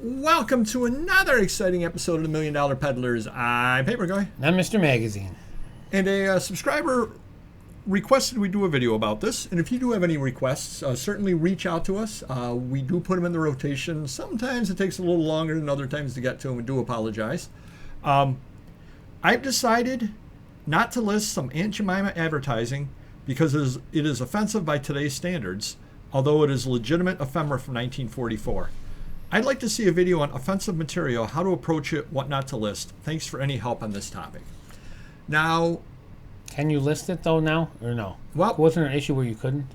Welcome to another exciting episode of the $1 Million Peddlers. I'm Papergoy. And I'm Mr. Magazine. And a subscriber requested we do a video about this. And if you do have any requests, certainly reach out to us. We do put them in the rotation. Sometimes it takes a little longer than other times to get to them. We do apologize. I've decided not to list some Aunt Jemima advertising because it is offensive by today's standards, although it is legitimate ephemera from 1944. I'd like to see a video on offensive material, how to approach it, what not to list. Thanks for any help on this topic. Now, can you list it though now or no? Well, wasn't there an issue where you couldn't?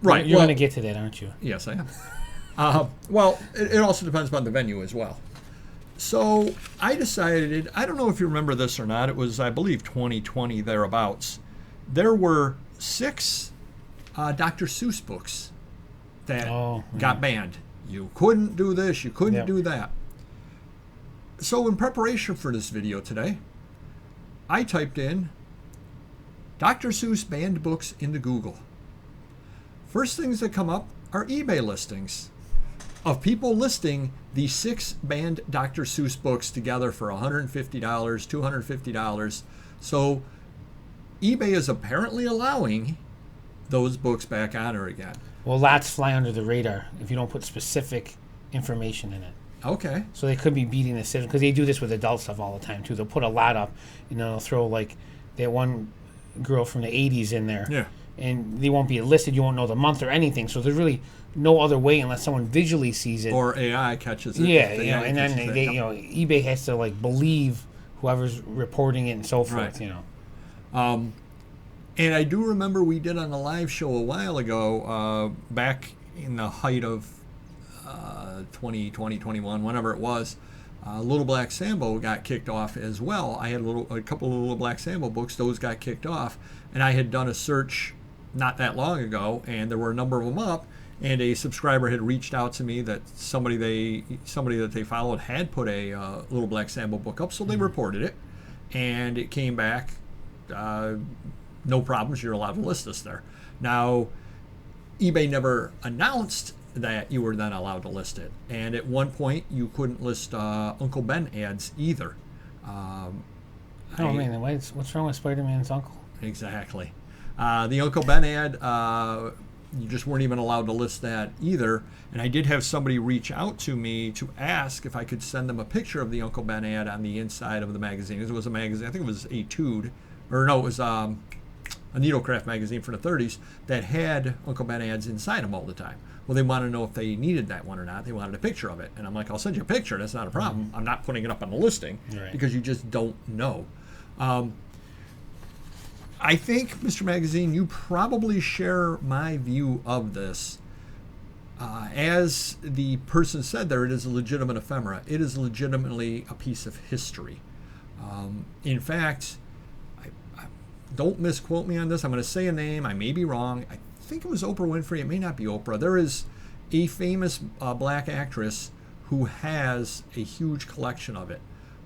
Right. You're going to get to that, aren't you? Yes, I am. Well, it also depends upon the venue as well. So I decided, I don't know if you remember this or not, it was, I believe, 2020 thereabouts. There were 6 Dr. Seuss books that got banned. You couldn't do this, you couldn't do that. So in preparation for this video today, I typed in Dr. Seuss banned books into Google. First things that come up are eBay listings of people listing the 6 banned Dr. Seuss books together for $150, $250. So eBay is apparently allowing those books back on her again. Well, lots fly under the radar if you don't put specific information in it. Okay. So they could be beating the system because they do this with adult stuff all the time too. They'll put a lot up, they'll throw like that one girl from the 80s in there. Yeah. And they won't be listed. You won't know the month or anything. So there's really no other way unless someone visually sees it. Or AI catches it. Yeah, and then they eBay has to like believe whoever's reporting it and so forth. Right. And I do remember we did on a live show a while ago, back in the height of 2020, 21, whenever it was, Little Black Sambo got kicked off as well. I had a couple of Little Black Sambo books. Those got kicked off. And I had done a search not that long ago, and there were a number of them up. And a subscriber had reached out to me that somebody that they followed had put a Little Black Sambo book up, so they reported it. And it came back. No problems, you're allowed to list this there. Now, eBay never announced that you were then allowed to list it. And at one point, you couldn't list Uncle Ben ads either. What's wrong with Spider-Man's uncle? Exactly. The Uncle Ben ad, you just weren't even allowed to list that either. And I did have somebody reach out to me to ask if I could send them a picture of the Uncle Ben ad on the inside of the magazine. It was a magazine, I think it was Etude, or no, it was a Needlecraft magazine from the 30s that had Uncle Ben ads inside them all the time. Well, they wanted to know if they needed that one or not. They wanted a picture of it. And I'm like, I'll send you a picture. That's not a problem. I'm not putting it up on the listing because you just don't know. I think, Mr. Magazine, you probably share my view of this. As the person said there, it is a legitimate ephemera. It is legitimately a piece of history. In fact, don't misquote me on this. I'm going to say a name. I may be wrong. I think it was Oprah Winfrey. It may not be Oprah. There is a famous black actress who has a huge collection of it,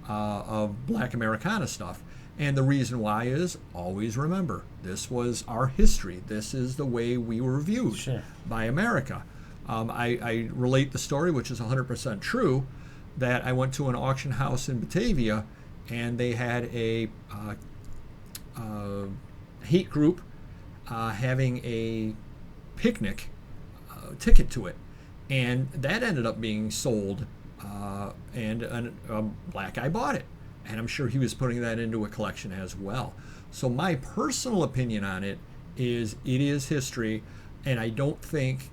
of black Americana stuff. And the reason why is, always remember, this was our history. This is the way we were viewed by America. I relate the story, which is 100% true, that I went to an auction house in Batavia, and they had a hate group having a picnic ticket to it, and that ended up being sold, and a black guy bought it, and I'm sure he was putting that into a collection as well. So my personal opinion on it is history, and I don't think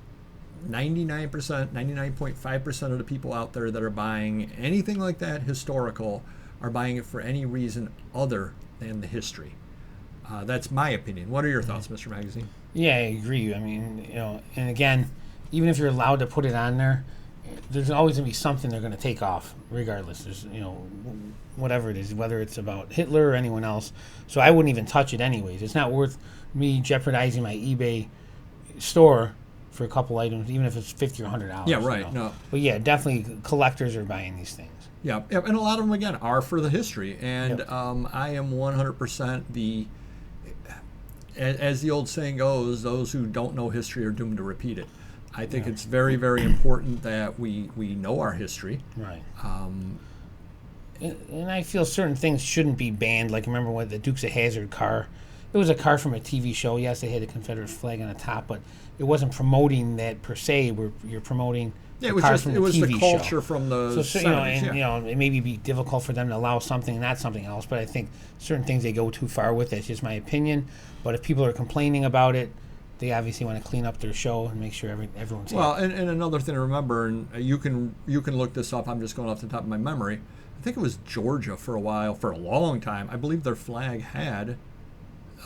99%, 99.5% of the people out there that are buying anything like that historical are buying it for any reason other than the history. That's my opinion. What are your thoughts, Mr. Magazine? Yeah, I agree. I mean, and again, even if you're allowed to put it on there, there's always going to be something they're going to take off, regardless. There's, whatever it is, whether it's about Hitler or anyone else. So I wouldn't even touch it anyways. It's not worth me jeopardizing my eBay store for a couple items, even if it's $50 or $100. Yeah, right. No. But yeah, definitely collectors are buying these things. Yeah, and a lot of them, again, are for the history. And I am 100% as the old saying goes, those who don't know history are doomed to repeat it. I think it's very, very important that we know our history. Right. And I feel certain things shouldn't be banned. Like, remember when the Dukes of Hazzard car? It was a car from a TV show. Yes, they had a Confederate flag on the top, but it wasn't promoting that per se. You're promoting Yeah, the cars from the TV the culture show. from the So 70s, it may be difficult for them to allow something and not something else. But I think certain things they go too far with. That's just my opinion. But if people are complaining about it, they obviously want to clean up their show and make sure everyone's Well, happy. and another thing to remember, and you can look this up. I'm just going off the top of my memory. I think it was Georgia for a while, for a long time. I believe their flag had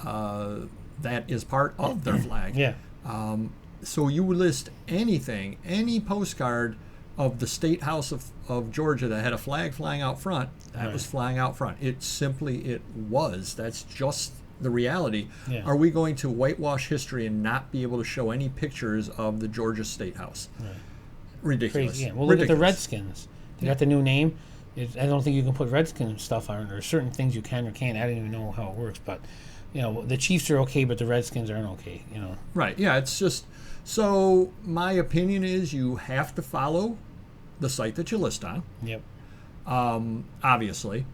that is part of their flag. Yeah. So you list anything, any postcard of the State House of Georgia that had a flag flying out front, that was flying out front. It was. That's just the reality. Yeah. Are we going to whitewash history and not be able to show any pictures of the Georgia State House? Right. Ridiculous. Crazy. Yeah. Well, look at the Ridiculous. Redskins. They got the new name. I don't think you can put Redskin stuff on it. There are certain things you can or can't. I don't even know how it works, but the Chiefs are okay, but the Redskins aren't okay. Right. Yeah. It's just so. My opinion is you have to follow the site that you list on. Yep. Obviously,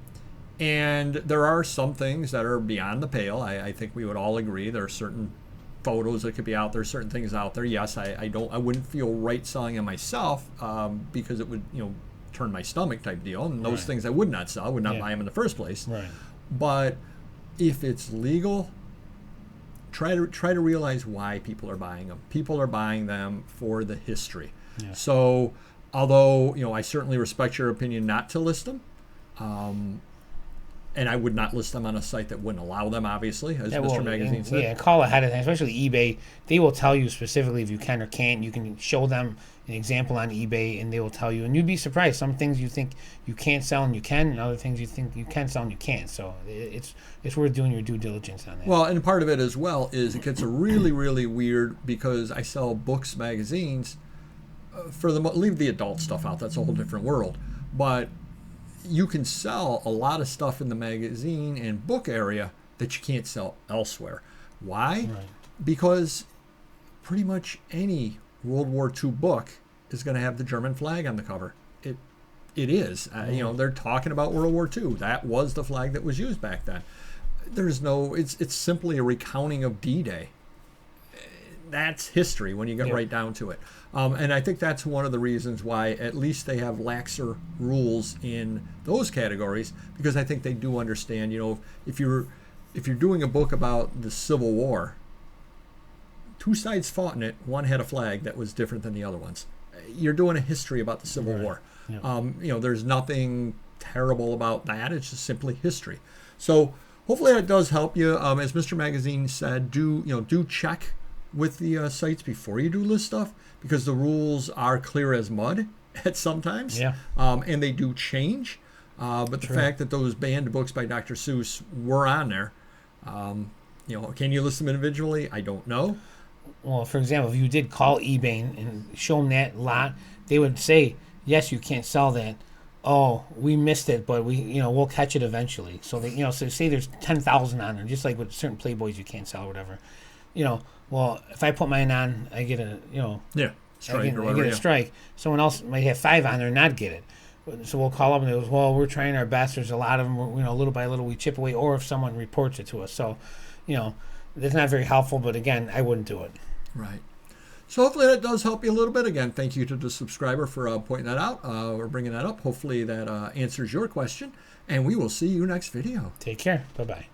and there are some things that are beyond the pale. I think we would all agree there are certain photos that could be out there, certain things out there. Yes, I wouldn't feel right selling them myself because it would turn my stomach type deal, and those things I would not sell. I would not buy them in the first place. Right. But if it's legal, try to realize why people are buying them. People are buying them for the history. Yeah. So although I certainly respect your opinion not to list them, and I would not list them on a site that wouldn't allow them, obviously, as Mr. Magazine said. Yeah, call ahead of time, especially eBay. They will tell you specifically if you can or can't. You can show them an example on eBay, and they will tell you. And you'd be surprised. Some things you think you can't sell and you can, and other things you think you can sell and you can't. So it's worth doing your due diligence on that. Well, and part of it as well is it gets really, really weird because I sell books, magazines. Leave the adult stuff out. That's a whole different world. But you can sell a lot of stuff in the magazine and book area that you can't sell elsewhere. Why? Right. Because pretty much any World War II book is going to have the German flag on the cover. It is. They're talking about World War II. That was the flag that was used back then. It's simply a recounting of D-Day. That's history when you get right down to it. And I think that's one of the reasons why at least they have laxer rules in those categories, because I think they do understand, if you're doing a book about the Civil War, two sides fought in it, one had a flag that was different than the other ones. You're doing a history about the Civil War. Yeah. There's nothing terrible about that. It's just simply history. So hopefully that does help you. As Mr. Magazine said, do check with the sites before you do list stuff, because the rules are clear as mud at sometimes. Yeah. And they do change. But the fact that those banned books by Dr. Seuss were on there, can you list them individually? I don't know. Well, for example, if you did call eBay and show them that lot, they would say, yes, you can't sell that. Oh, we missed it, but we'll catch it eventually. So they, so say there's 10,000 on there, just like with certain Playboys you can't sell or whatever. Well, if I put mine on, I get a, strike or I whatever. get a strike. Someone else might have 5 on there and not get it. So we'll call up and it goes, well, we're trying our best. There's a lot of them. Little by little we chip away, or if someone reports it to us. So, that's not very helpful. But again, I wouldn't do it. Right. So hopefully that does help you a little bit. Again, thank you to the subscriber for pointing that out or bringing that up. Hopefully that answers your question. And we will see you next video. Take care. Bye-bye.